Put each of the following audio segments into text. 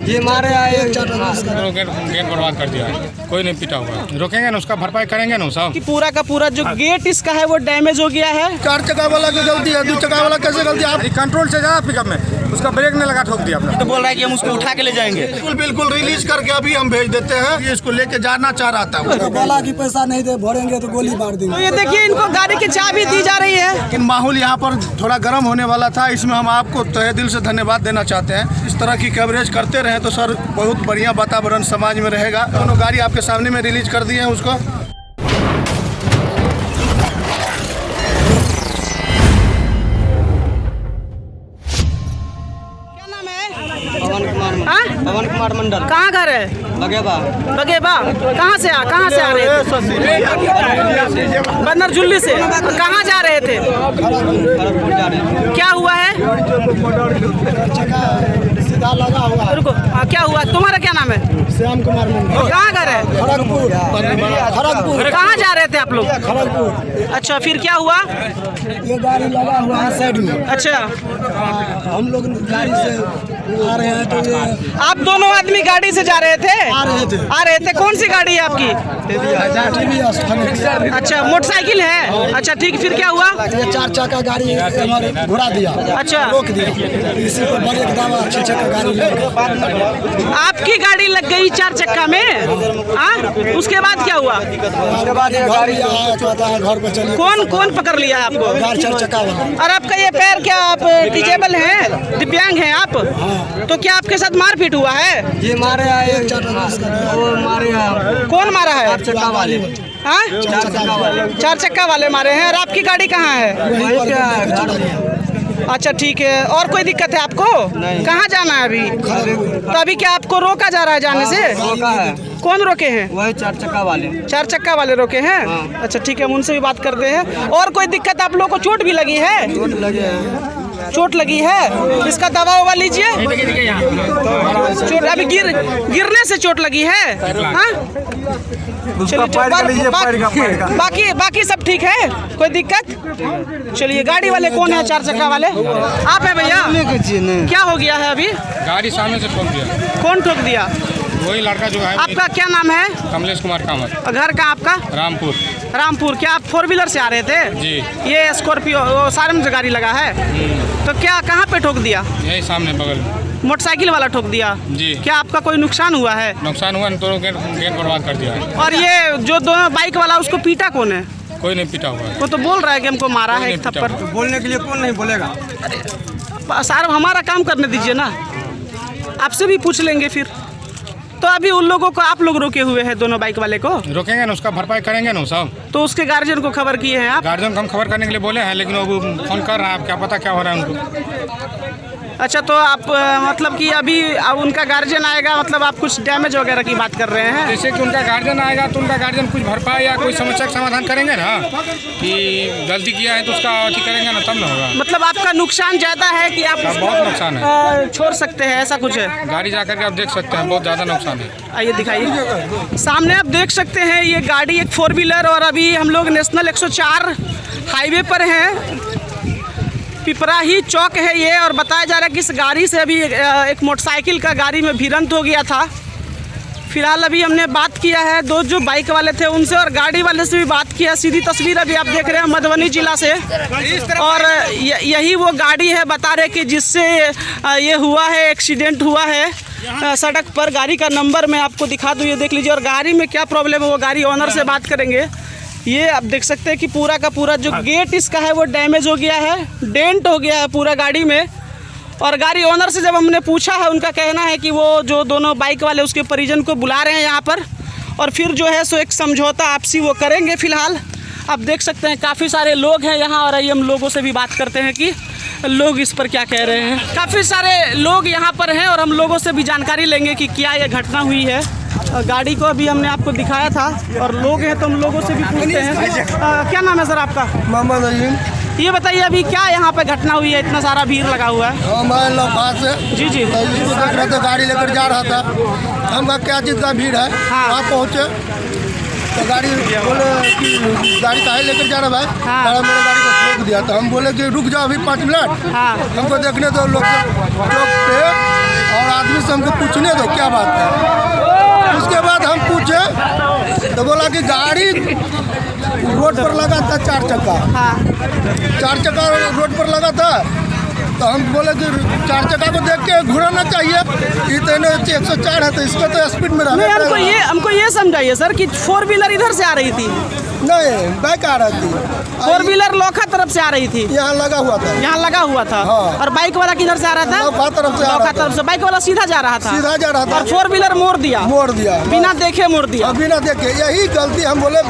ये मारे आए गेट बर्बाद कर दिया, कोई नहीं पिटा हुआ। रोकेंगे ना, उसका भरपाई करेंगे ना सब। कि पूरा का पूरा जो गेट इसका है वो डैमेज हो गया है। 4 चक्का वाला की गलती है, 2 चक्का वाला कैसे गलती है? कंट्रोल से जा पिकअप में, उसका ब्रेक नहीं लगा, ठोक दिया। तो बोल रहा है कि हम उसको उठा के ले जाएंगे। बिल्कुल रिलीज करके अभी हम भेज देते हैं। ये इसको लेके जाना चाह रहा था, बोला कि पैसा नहीं दे भरेंगे तो गोली मार देंगे। तो ये देखिए इनको गाड़ी की चाबी दी जा रही है। लेकिन माहौल यहाँ पर थोड़ा गर्म होने वाला था, इसमें हम आपको तहे दिल से धन्यवाद देना चाहते हैं। इस तरह की कवरेज करते रहें तो सर बहुत बढ़िया वातावरण समाज में रहेगा। दोनों गाड़ी आपके सामने में रिलीज कर दिए हैं उसको। क्या नाम है? पवन कुमार मंडल। कहाँ घर है? बगेबा। बगेबा। कहाँ से आ रहे थे? बन्नरजुल्ली से। कहाँ जा रहे थे? खड़गपुर जा रहे हैं। क्या हुआ है? सीधा लगा हुआ। रुको, क्या हुआ? तुम्हारा क्या नाम है? श्याम कुमार मंडल। कहाँ घर है? खड़गपुर। खड़गपुर। कहाँ जा रहे थे आप लोग? खड़गपुर। अच्छा, फिर क्या हुआ? ये गाड़ी लगा हुआ है साइड में। अच्छा, हम लोग गाड़ी से आ रहे हैं तो ये आप दोनों आदमी गाड़ी से जा रहे थे? आ रहे थे। कौन सी गाड़ी है आपकी? TVS। अच्छा, मोटरसाइकिल है। अच्छा ठीक, फिर क्या हुआ? ये 4 चक्का गाड़ी हमारे घुरा दिया। अच्छा, रोक दिया। इसी पर ब्रेक दबा 6 चक्का गाड़ी लेकर। आपकी गाड़ी लग गई 4 चक्का में। हाँ, उसके बाद क्या हुआ? उसके बाद ये गाड़ी आया, कहता है घर पे चलिए। कौन पकड़ लिया है आपको? 4 चक्का वाला। और आपका ये पैर क्या, आप डिजेबल हैं, दिव्यांग हैं आप? तो क्या आपके साथ मारपीट हुआ है? ये मारे आए, वो मारे आए। कौन मारा है? 4 चक्का वाले। हाँ, 4 चक्का वाले। 4 चक्का वाले मारे हैं। और आपकी गाड़ी कहाँ है? वहीं पे है। अच्छा ठीक है। और कोई दिक्कत है आपको? नहीं। कहाँ जाना है अभी? तो अभी क्या आपको रोका जा रहा है जाने से? रोका है। कौन रोके हैं? वही 4 चक्का वाले। 4 चक्का वाले रोके हैं। अच्छा ठीक है, हम उनसे भी बात करते हैं। और कोई दिक्कत? आप लोगों को चोट भी लगी है? चोट लगे हैं। चोट लगी है, इसका दवा ववा लीजिए। चोट अभी गिरने से चोट लगी है। हाँ, चलिए, बाकी सब ठीक है, कोई दिक्कत? चलिए, गाड़ी वाले कौन है? 4 चक्का वाले आप है भैया? क्या हो गया है अभी? गाड़ी सामने से ठोक दिया। कौन ठोक दिया? वही लड़का जो है। आपका क्या नाम है? कमलेश कुमार कामत। घर का आपका? रामपुर। क्या आप 4 व्हीलर से आ रहे थे? जी। ये स्कॉर्पियो सारन से गाड़ी लगा है। तो क्या कहाँ पे ठोक दिया? यही सामने बगल में। मोटरसाइकिल वाला ठोक दिया? जी। क्या आपका कोई नुकसान हुआ है? नुकसान हुआ नहीं, तो गेट बर्बाद कर दिया। और ये जो दोनों बाइक वाला, उसको पीटा कौन है? कोई नहीं पिटा हुआ। वो तो बोल रहा है कि हमको मारा है एक थप्पड़। बोलने के लिए कौन नहीं बोलेगा? साहब हमारा काम करने दीजिए ना, आपसे भी पूछ लेंगे फिर। तो अभी उन लोगों को आप लोग रोके हुए हैं, दोनों बाइक वाले को? रोकेंगे ना, उसका भरपाई करेंगे ना सब। तो उसके गार्जियन को खबर किए हैं आप? गार्जियन को हम खबर करने के लिए बोले हैं, लेकिन वो फोन कर रहा है। क्या पता क्या हो रहा है उनको। अच्छा, तो आप मतलब कि अभी अब उनका गार्जियन आएगा, मतलब आप कुछ डैमेज वगैरह की बात कर रहे हैं? जैसे कि उनका गार्जियन आएगा तो उनका गार्जियन कुछ भरपाई या कोई समस्या का समाधान करेंगे ना, कि गलती किया है तो उसका अथी करेंगे ना, तब ना होगा। मतलब आपका नुकसान ज़्यादा है कि आप बहुत नुकसान है। छोड़ सकते हैं, ऐसा कुछ है? गाड़ी जा करके आप देख सकते हैं, बहुत ज़्यादा नुकसान है। आइए दिखाइए। सामने आप देख सकते हैं, ये गाड़ी एक 4 व्हीलर, और अभी हम लोग नेशनल 104 हाईवे पर हैं। पिपरा ही चौक है ये, और बताया जा रहा है कि इस गाड़ी से अभी एक मोटरसाइकिल का गाड़ी में भिड़ंत हो गया था। फिलहाल अभी हमने बात किया है दो जो बाइक वाले थे उनसे, और गाड़ी वाले से भी बात किया। सीधी तस्वीर अभी आप देख रहे हैं मधुबनी जिला से, और यही वो गाड़ी है, बता रहे कि जिससे ये हुआ है, एक्सीडेंट हुआ है सड़क पर। गाड़ी का नंबर मैं आपको दिखा दूँ, ये देख लीजिए। और गाड़ी में क्या प्रॉब्लम है वो गाड़ी ओनर से बात करेंगे। ये आप देख सकते हैं कि पूरा का पूरा जो गेट इसका है वो डैमेज हो गया है, डेंट हो गया है पूरा गाड़ी में। और गाड़ी ओनर से जब हमने पूछा है, उनका कहना है कि वो जो दोनों बाइक वाले उसके परिजन को बुला रहे हैं यहाँ पर, और फिर जो है सो एक समझौता आपसी वो करेंगे। फ़िलहाल आप देख सकते हैं काफ़ी सारे लोग हैं यहाँ, और आइए हम लोगों से भी बात करते हैं कि लोग इस पर क्या कह रहे हैं। काफ़ी सारे लोग यहाँ पर हैं, और हम लोगों से भी जानकारी लेंगे कि क्या ये घटना हुई है। गाड़ी को अभी हमने आपको दिखाया था, और लोग हैं तो हम लोगों से भी पूछते हैं। क्या नाम है सर आपका? मोहम्मद अजीम। ये बताइए अभी क्या यहाँ पे घटना हुई है, इतना सारा भीड़ लगा हुआ है? हमारे लोग पास से जी जी। देख रहे थे, गाड़ी लेकर जा रहा था। हम कहा क्या चीज़ का भीड़ है? हाँ। वहाँ पहुँचे तो गाड़ी बोले कि गाड़ी काहे लेकर जा रहा भाई? हाँ। मेरा गाड़ी को ठोक दिया। तो हम बोले कि रुक जाओ अभी 5 मिनट, हाँ। हमको देखने दो लोग चौक पे, और आदमी से हमको पूछने दो क्या बात है। उसके बाद हम पूछे तो बोला कि गाड़ी रोड पर लगा था 4 चक्का, हाँ 4 चक्का रोड पर लगा था। तो हम बोले कि 4 चक्का को देख के घुराना चाहिए, ये तो 104 है तो इसको तो स्पीड में नहीं, रहना। हमको ये समझाइए सर कि 4 व्हीलर इधर से आ रही थी, नहीं बाइक आ रही थी, 4 व्हीलर लोखा तरफ से आ रही थी, यहाँ लगा हुआ था, यहाँ लगा हुआ था। हाँ। और बाइक वाला किधर से आ रहा था? लोखा तरफ से आ रहा लोखा था। तरफ से बाइक वाला सीधा जा रहा था, सीधा जा रहा था, और 4 व्हीलर मोड़ दिया, बिना देखे मोड़ दिया। बिना देखे। यही गलती हम बोले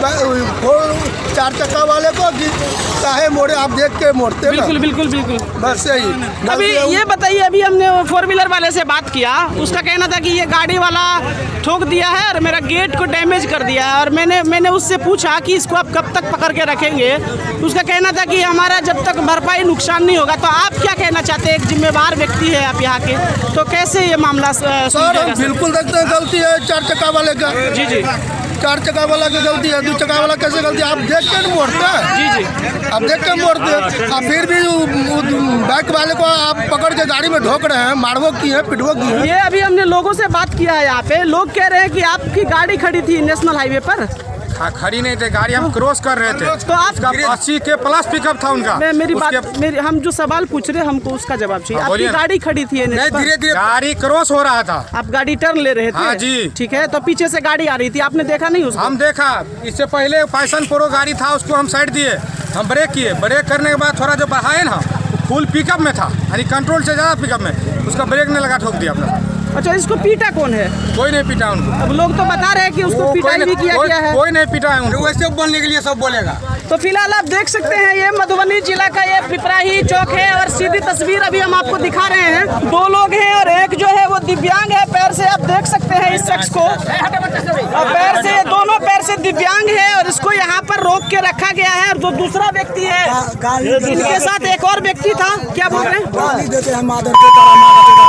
4 चक्का वाले को कि काहे मोड़े, आप देख के मोड़ते ना। बिल्कुल बिल्कुल बिल्कुल। बस यही अभी ये बताइए, अभी हमने 4 व्हीलर वाले से बात किया, उसका कहना था कि ये गाड़ी वाला ठोक दिया है और मेरा गेट को डैमेज कर दिया है। और मैंने उससे पूछा कि इसको आप कब तक पकड़ के रखेंगे। उसका कहना था कि हमारा जब तक भरपाई नुकसान नहीं होगा। तो आप क्या कहना चाहते हैं? एक जिम्मेवार व्यक्ति है आप यहाँ के, तो कैसे ये मामला सर हम बिल्कुल देखते हैं गलती है 4 चक्का वाले का। जी जी 4 चक्का वाला की गलती है, 2 चक्का वाला कैसे गलती है? आप देख के मोड़ते हैं। जी जी आप देख के मोड़ते हैं, आप फिर भी बाइक वाले को आप पकड़ के गाड़ी में ढोक रहे हैं, मारवो की है, पिटवो की है। ये अभी हमने लोगों से बात किया है, यहाँ पे लोग कह रहे हैं कि आपकी गाड़ी खड़ी थी नेशनल हाईवे पर। खड़ी नहीं थी गाड़ी, हम क्रॉस कर रहे थे। तो आप 80 के प्लस पिकअप था उनका। हम जो सवाल पूछ रहे हैं हमको उसका जवाब चाहिए। हाँ, आपकी बोलिए। गाड़ी खड़ी थी धीरे धीरे गाड़ी क्रॉस हो रहा था, आप गाड़ी टर्न ले रहे थे। हाँ जी। ठीक है, तो पीछे से गाड़ी आ रही थी, आपने देखा नहीं उसको? हम देखा, इससे पहले पैशन प्रो गाड़ी था, उसको हम साइड दिए, हम ब्रेक किए। ब्रेक करने के बाद थोड़ा जो बढ़ाए ना, फुल पिकअप में था, यानी कंट्रोल से ज़्यादा पिकअप में, उसका ब्रेक नहीं लगा, ठोक दिया अपना। अच्छा, इसको पीटा कौन है? कोई नहीं पीटा उनको। अब लोग तो बता रहे हैं कि उसको पिटाई भी किया गया है। कोई नहीं पीटा है उनको। वैसे बोलने के लिए सब बोलेगा। तो फिलहाल आप देख सकते हैं ये मधुबनी जिला का ये पिपराही चौक है, और सीधी तस्वीर अभी हम आपको दिखा रहे हैं। 2 लोग हैं और एक जो है वो दिव्यांग है, पैर से आप देख सकते हैं इस शख्स को, और पैर से, दोनों पैर से दिव्यांग है, और इसको यहाँ पर रोक के रखा गया है। और जो दूसरा व्यक्ति है, इनके साथ एक और व्यक्ति था, क्या बोल रहे हैं? गाली देते हैं, मादर के तरह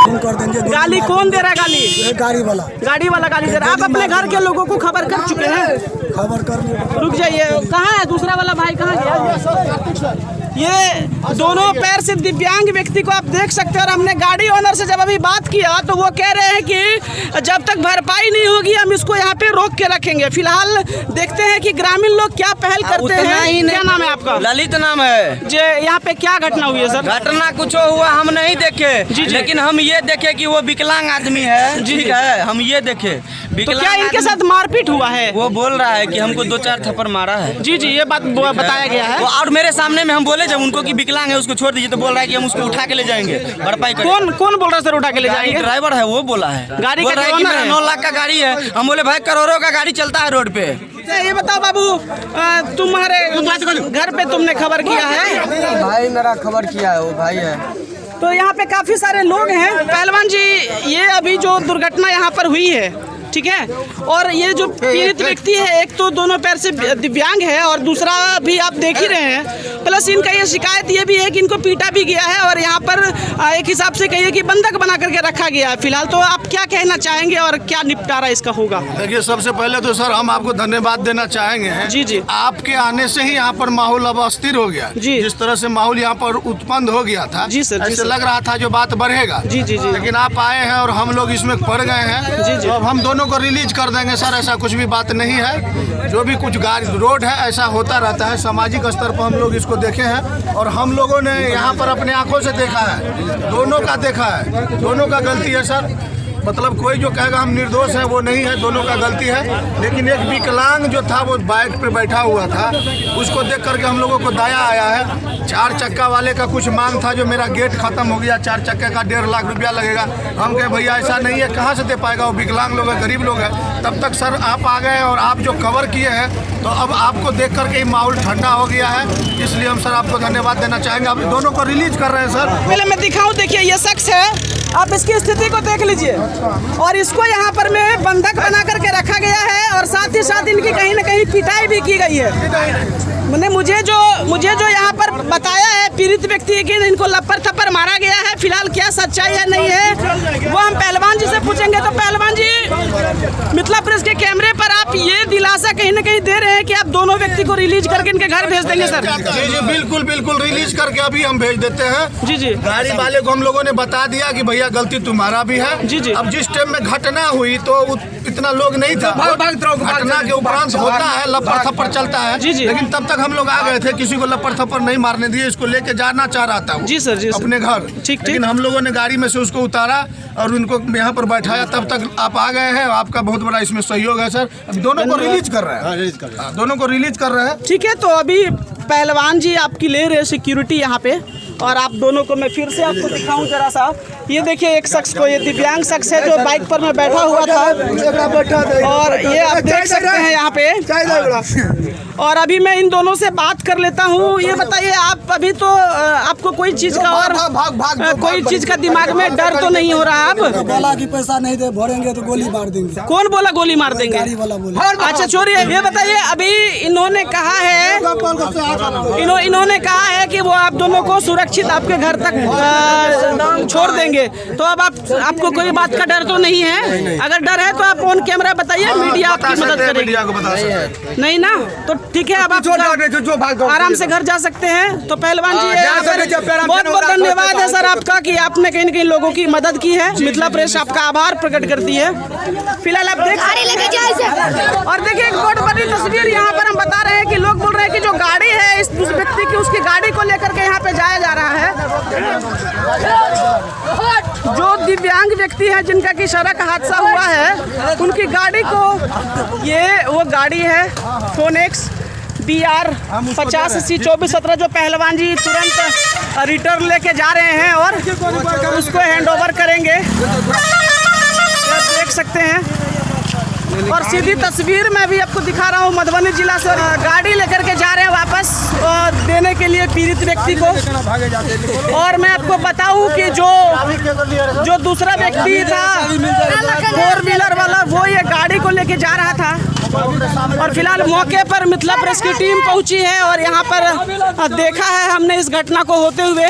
फोन कर देंगे। गाली कौन दे रहा है? गाली गाड़ी वाला गाली दे रहा है। आप अपने घर के लोगों को खबर कर चुके हैं? खबर कर। रुक जाइए, कहाँ है दूसरा वाला भाई, कहाँ गया? ये दोनों पैर से दिव्यांग व्यक्ति को आप देख सकते हैं। और हमने गाड़ी ओनर से जब अभी बात किया तो वो कह रहे हैं कि जब तक भरपाई नहीं होगी हम इसको यहाँ पे रोक के रखेंगे। फिलहाल देखते हैं कि ग्रामीण लोग क्या पहल करते हैं। क्या नाम है आपका? ललित नाम है। जे यहाँ पे क्या घटना हुई है सर? घटना कुछ हुआ हम नहीं देखे, लेकिन हम ये देखे कि वो विकलांग आदमी है। ठीक है, हम ये देखे। तो क्या इनके साथ मारपीट हुआ है? वो बोल रहा है कि हमको 2-4 थप्पड़ मारा है। जी जी, ये बात बताया गया है। और मेरे सामने में हम बोले जब उनको कि विकलांग है उसको छोड़ दीजिए, तो बोल रहा है कि हम उसको उठा के ले जाएंगे, भरपाई करेंगे। कौन बोल रहा है सर उठा के ले जाएंगे? ड्राइवर है, वो बोला है। गाड़ी बोल का रहा है कि ड्राइवर मेरा है। 9 लाख का गाड़ी है। हम बोले भाई करोड़ों का गाड़ी चलता है रोड पे। ये बताओ बाबू, तुम्हारे घर पे तुमने खबर किया है? भाई मेरा खबर किया है, वो भाई है। तो यहाँ पे काफी सारे लोग हैं। पहलवान जी, ये अभी जो दुर्घटना यहाँ पर हुई है, ठीक है, और ये जो पीड़ित व्यक्ति है, एक तो दोनों पैर से दिव्यांग है और दूसरा भी आप देख ही रहे हैं। प्लस इनका ये शिकायत ये भी है कि इनको पीटा भी गया है और यहाँ पर एक हिसाब से कहिए कि बंधक बना करके रखा गया है। फिलहाल तो आप क्या कहना चाहेंगे और क्या निपटारा इसका होगा? देखिए, सबसे पहले तो सर हम आपको धन्यवाद देना चाहेंगे। जी जी। आपके आने से ही यहाँ पर माहौल अब अस्थिर हो गया। जी। जिस तरह से माहौल यहाँ पर उत्पन्न हो गया था, जी सर, जी ऐसे सर। लग रहा था जो बात बढ़ेगा। जी जी जी। लेकिन आप आए हैं और हम लोग इसमें पड़ गए हैं। जी जी। तो अब हम दोनों को रिलीज कर देंगे सर, ऐसा कुछ भी बात नहीं है। जो भी कुछ गाड़ी रोड है ऐसा होता रहता है, सामाजिक स्तर पर हम लोग इसको देखे हैं और हम लोगों ने यहाँ पर अपने आंखों से देखा है, दोनों का देखा है, दोनों का गलती है सर। मतलब कोई जो कहेगा हम निर्दोष हैं वो नहीं है, दोनों का गलती है। लेकिन एक विकलांग जो था वो बाइक पे बैठा हुआ था, उसको देख करके हम लोगों को दया आया है। 4 चक्का वाले का कुछ मांग था, जो मेरा गेट खत्म हो गया, 4 चक्के का 1.5 लाख रुपया लगेगा। हम कहे भैया ऐसा नहीं है, कहाँ से दे पाएगा, वो विकलांग लोग है, गरीब लोग है। तब तक सर आप आ गए और आप जो कवर किए हैं, तो अब आपको देख करके ही माहौल ठंडा हो गया है। इसलिए हम सर आपको धन्यवाद देना चाहेंगे। आप दोनों को रिलीज कर रहे हैं सर। पहले मैं दिखाऊं, देखिए ये शख्स है, आप इसकी स्थिति को देख लीजिए, और इसको यहाँ पर में बंधक बना करके रखा गया है और साथ ही साथ इनकी कहीं ना कहीं पिटाई भी की गई है। मैंने मुझे जो यहाँ पर बताया है पीड़ित व्यक्ति कि इनको लप्पर थप्पर मारा गया है। फिलहाल क्या सच्चाई है नहीं है वो हम पहलवान जी से पूछेंगे। तो पहलवान जी, मिथिला प्रेस के कैमरे पर आप ये दिलासा भरोसा कहीं ना कहीं दे रहे हैं कि आप दोनों व्यक्ति को रिलीज करके इनके घर भेज देंगे सर? जी जी बिल्कुल बिल्कुल रिलीज करके अभी हम भेज देते हैं। जी जी। गाड़ी वाले को हम लोगों ने बता दिया कि भैया गलती तुम्हारा भी है। जी जी। अब जिस टाइम में घटना हुई तो इतना लोग नहीं था। घटना के उपरांत होता है, लपड़ थप्पड़ चलता है। जी जी। लेकिन तब तक हम लोग आ गए थे, किसी को लपड़ थप्पड़ नहीं मारने दिए, इसको लेके जाना चाह रहा था जी सर, जी सर। अपने घर। ठीक। लेकिन हम लोगों ने गाड़ी में से उसको उतारा और उनको यहाँ पर बैठाया, तब तक आप आ गए हैं। आपका बहुत बड़ा इसमें सहयोग है सर। दोनों को रिलीज कर रहे हैं, दोनों को रिलीज कर रहे हैं। ठीक है, तो अभी पहलवान जी आपकी ले रहे सिक्योरिटी यहाँ पे, और आप दोनों को मैं फिर से आपको दिखाऊं जरा सा। ये देखिए एक शख्स को, ये दिव्यांग शख्स है जो बाइक पर में बैठा हुआ था, और ये आप देख सकते हैं यहाँ पे। और अभी मैं इन दोनों से बात कर लेता हूँ। ये बताइए, आप अभी तो आपको कोई चीज़ का और कोई चीज़ का दिमाग में डर तो नहीं हो रहा? आप बोला कि पैसा नहीं दे भरेंगे तो गोली मार देंगे। कौन बोला गोली मार देंगे? गाड़ी वाला बोला। अच्छा छोड़िए, ये बताइए, अभी इन्होंने कहा है इन्होंने कहा है कि वो आप दोनों को सुरक्षित आपके घर तक छोड़ देंगे। तो अब आपको कोई बात का डर तो नहीं है? अगर डर है तो आप ऑन कैमरा बताइए, मीडिया आपकी मदद करेगी। नहीं ना, तो ठीक है, अब आप आराम से घर जा सकते हैं। तो पहलवान जी बहुत बहुत धन्यवाद है सर आपका कि आपने कहीं न कहीं लोगों की मदद की है। मिथिला प्रेस आपका आभार प्रकट करती है। फिलहाल आप देख और देखिए एक बहुत बड़ी तस्वीर यहाँ पर हम बता रहे हैं कि लोग बोल रहे हैं कि जो गाड़ी है इस व्यक्ति की, उसकी गाड़ी को लेकर के यहाँ पे जाया जा रहा है। जो दिव्यांग व्यक्ति है जिनका कि सड़क हादसा हुआ है, उनकी गाड़ी को, ये वो गाड़ी है फोनेक्स BR 50 2417 जो पहलवान जी तुरंत रिटर्न लेके जा रहे हैं और उसको हैंड ओवर करेंगे। आप देख सकते हैं, और सीधी तस्वीर मैं भी आपको दिखा रहा हूँ मधुबनी जिला से। गाड़ी लेकर के जा रहे हैं वापस देने के लिए पीड़ित व्यक्ति को। और मैं आपको बताऊं कि जो दूसरा व्यक्ति था 4 व्हीलर वाला, वो ये गाड़ी को लेके जा रहा था। और फिलहाल मौके पर मिथिला प्रेस की टीम पहुंची है और यहाँ पर देखा है हमने इस घटना को होते हुए,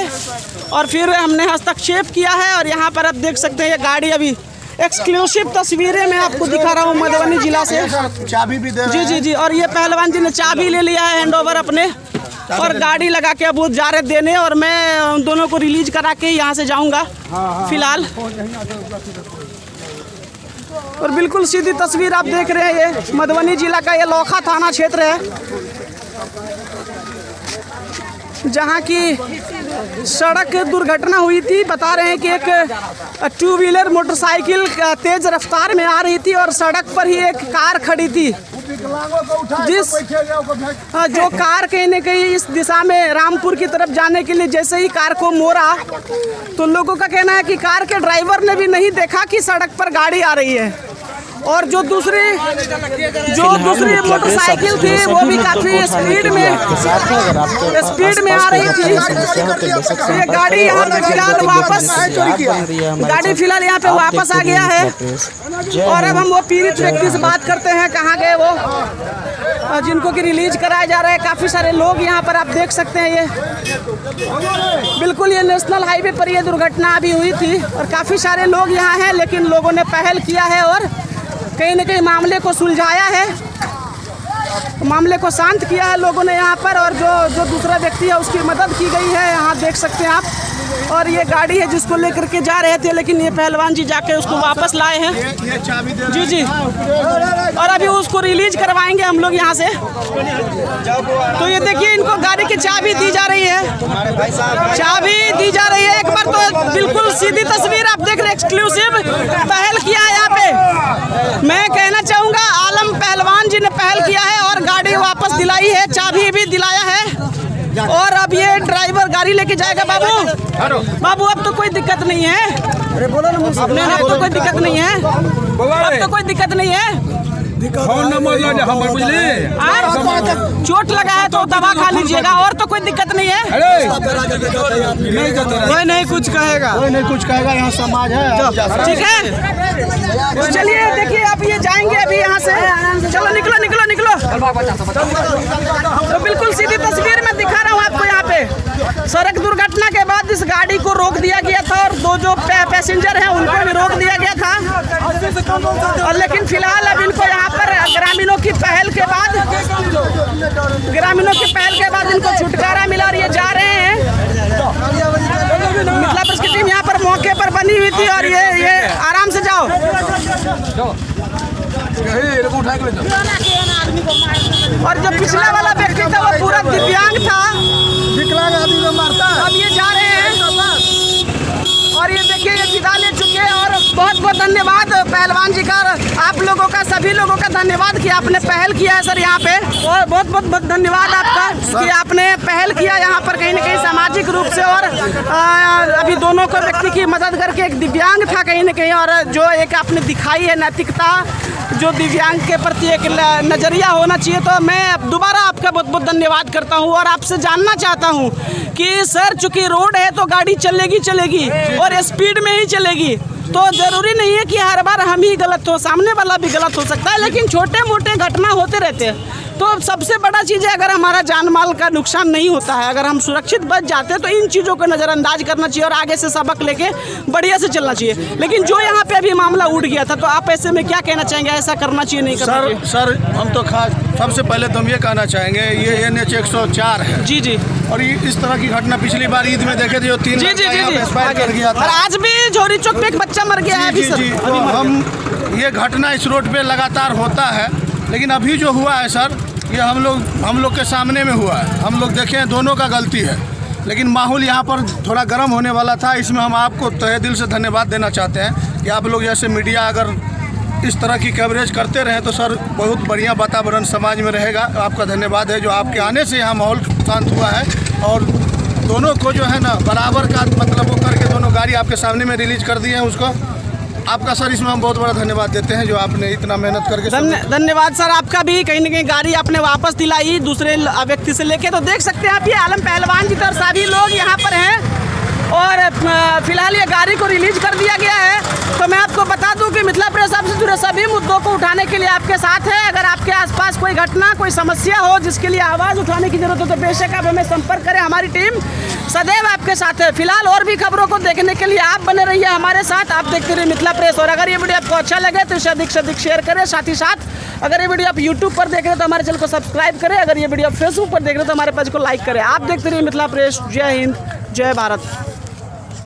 और फिर हमने हस्तक्षेप किया है। और यहाँ पर आप देख सकते हैं ये गाड़ी, अभी एक्सक्लूसिव तस्वीरें मैं आपको दिखा रहा हूँ मधुबनी जिला से। चाबी भी दे रहे हैं। जी जी जी। और ये पहलवान जी ने चाबी ले लिया है हैंड ओवर अपने, और गाड़ी लगा के अब वो जा रहे देने, और मैं उन दोनों को रिलीज करा के यहाँ से जाऊँगा फिलहाल। और बिल्कुल सीधी तस्वीर आप देख रहे हैं, ये मधुबनी जिला का ये लोखा थाना क्षेत्र है, जहाँ की सड़क दुर्घटना हुई थी। बता रहे हैं कि एक 2 व्हीलर मोटरसाइकिल तेज रफ्तार में आ रही थी और सड़क पर ही एक कार खड़ी थी, जो कार कहीं न कहीं इस दिशा में रामपुर की तरफ जाने के लिए जैसे ही कार को मोड़ा, तो लोगों का कहना है कि कार के ड्राइवर ने भी नहीं देखा कि सड़क पर गाड़ी आ रही है। और जो दूसरी मोटरसाइकिल थी वो भी काफी स्पीड में आ रही थी। ये गाड़ी यहाँ पे फिलहाल यहाँ पे वापस आ गया है। और अब हम वो पीड़ित व्यक्ति से बात करते हैं, कहाँ गए वो जिनको कि रिलीज कराया जा रहा है। काफी सारे लोग यहाँ पर आप देख सकते हैं, ये बिल्कुल ये नेशनल हाईवे पर ये दुर्घटना अभी हुई थी और काफी सारे लोग यहाँ हैं, लेकिन लोगों ने पहल किया है और कहीं न कहीं मामले को सुलझाया है, मामले को शांत किया है लोगों ने यहाँ पर। और जो दूसरा व्यक्ति है उसकी मदद की गई है, यहाँ देख सकते हैं आप। और ये गाड़ी है जिसको लेकर के जा रहे थे, लेकिन ये पहलवान जी जाके उसको वापस लाए हैं। जी जी। और अभी उसको रिलीज करवाएंगे हम लोग यहाँ से। तो ये देखिए, इनको गाड़ी की चाबी दी जा रही है, चाबी दी जा रही है। एक बार तो बिल्कुल सीधी तस्वीर आप देख रहे, एक्सक्लूसिव पहल किया है यहाँ पे। मैं कहना चाहूँगा आलम पहलवान जी ने पहल किया है और गाड़ी वापस दिलाई है, चाबी भी दिलाया है। और अब ये ड्राइवर गाड़ी लेके जाएगा। बाबू अब तो कोई दिक्कत नहीं है, अब तो कोई दिक्कत नहीं है, अब तो कोई दिक्कत नहीं है। चोट लगा है तो दवा खा लीजिएगा, और तो कोई दिक्कत नहीं है। कोई नहीं कुछ कहेगा, यहाँ समाज है। ठीक है, तो चलिए देखिए अब ये जाएंगे अभी यहाँ से। चलो निकलो निकलो निकलो। तो बिल्कुल सीधी तस्वीर में दिखा रहा हूँ आपको। यहाँ पे सड़क दुर्घटना के बाद इस गाड़ी को रोक दिया गया था और 2 जो पैसेंजर हैं उनको भी रोक दिया गया था। और लेकिन फिलहाल अब इनको यहाँ पर ग्रामीणों की पहल के बाद इनको छुटकारा मिला और ये जा रहे हैं। मिथिला प्रेस की टीम यहाँ पर मौके पर बनी हुई थी और ये आराम से जाओ। और जो पिछला वाला व्यक्ति था वो पूरा दिव्यांग था, विकलांग आदमी को मारता है। अब ये जा रहे हैं और ये देखिए ये विदा ले चुके हैं। और बहुत बहुत धन्यवाद पहलवान जी का, आप लोगों का, सभी लोगों का धन्यवाद कि आपने पहल किया है सर यहाँ पे। और बहुत बहुत धन्यवाद आपका कि आपने पहल किया यहाँ पर कहीं ना कहीं सामाजिक रूप से। और अभी दोनों को व्यक्ति की मदद करके, एक दिव्यांग था कहीं ना कहीं, और जो एक आपने दिखाई है नैतिकता, जो दिव्यांग के प्रति एक नज़रिया होना चाहिए। तो मैं दोबारा आपका बहुत बहुत धन्यवाद करता हूँ और आपसे जानना चाहता हूँ कि सर चूँकि रोड है तो गाड़ी चलेगी और स्पीड में ही चलेगी, तो ज़रूरी नहीं है कि हर बार हम ही गलत हो, सामने वाला भी गलत हो सकता है, लेकिन छोटे मोटे घटना होते रहते हैं। तो सबसे बड़ा चीज़ है अगर हमारा जान माल का नुकसान नहीं होता है, अगर हम सुरक्षित बच जाते हैं तो इन चीज़ों को नज़रअंदाज करना चाहिए और आगे से सबक लेके बढ़िया से चलना चाहिए। लेकिन जो यहाँ पे अभी मामला उठ गया था, तो आप ऐसे में क्या कहना चाहेंगे, ऐसा करना चाहिए नहीं करना चाहिए? सर हम तो खास सबसे पहले तो हम ये कहना चाहेंगे, ये NH 104 है जी। और इस तरह की घटना पिछली बार ईद में देखे थे, जो 3 एक्सपायर कर गया था, और आज भी झोरी चौक पे एक बच्चा मर गया है। तो हम ये घटना इस रोड पे लगातार होता है, लेकिन अभी जो हुआ है सर, ये हम लोग के सामने में हुआ है, हम लोग देखें, दोनों का गलती है। लेकिन माहौल यहाँ पर थोड़ा गर्म होने वाला था, इसमें हम आपको तहे दिल से धन्यवाद देना चाहते हैं कि आप लोग जैसे मीडिया अगर इस तरह की कवरेज करते रहें तो सर बहुत बढ़िया वातावरण समाज में रहेगा। आपका धन्यवाद है, जो आपके आने से यहाँ माहौल शांत हुआ है। और दोनों को जो है ना बराबर का मतलब वो करके दोनों गाड़ी आपके सामने में रिलीज कर दिए हैं उसको। आपका सर इसमें हम बहुत बड़ा धन्यवाद देते हैं, जो आपने इतना मेहनत करके। धन्यवाद सर आपका भी, कहीं ना कहीं गाड़ी आपने वापस दिलाई दूसरे व्यक्ति से लेके। तो देख सकते हैं आप, ये आलम पहलवान जी और सभी लोग यहाँ पर हैं और फिलहाल ये गाड़ी को रिलीज कर दिया गया है। तो मैं आपको बता दूं कि मिथिला प्रेस से जुड़े सभी मुद्दों को उठाने के लिए आपके साथ है। अगर आपके आसपास कोई घटना, कोई समस्या हो जिसके लिए आवाज़ उठाने की जरूरत हो, तो बेशक आप हमें संपर्क करें, हमारी टीम सदैव आपके साथ है। फिलहाल और भी खबरों को देखने के लिए आप बने रहिए हमारे साथ, आप देखते रहिए मिथिला प्रेस। और अगर ये वीडियो आपको अच्छा लगे तो इसे अधिक से अधिक शेयर करें। साथ ही साथ अगर ये वीडियो आप यूट्यूब पर देख रहे हैं तो हमारे चैनल को सब्सक्राइब करें। अगर ये वीडियो आप फेसबुक पर देख रहे हैं तो हमारे पेज को लाइक करें। आप देखते रहिए मिथिला प्रेस। जय हिंद, जय भारत।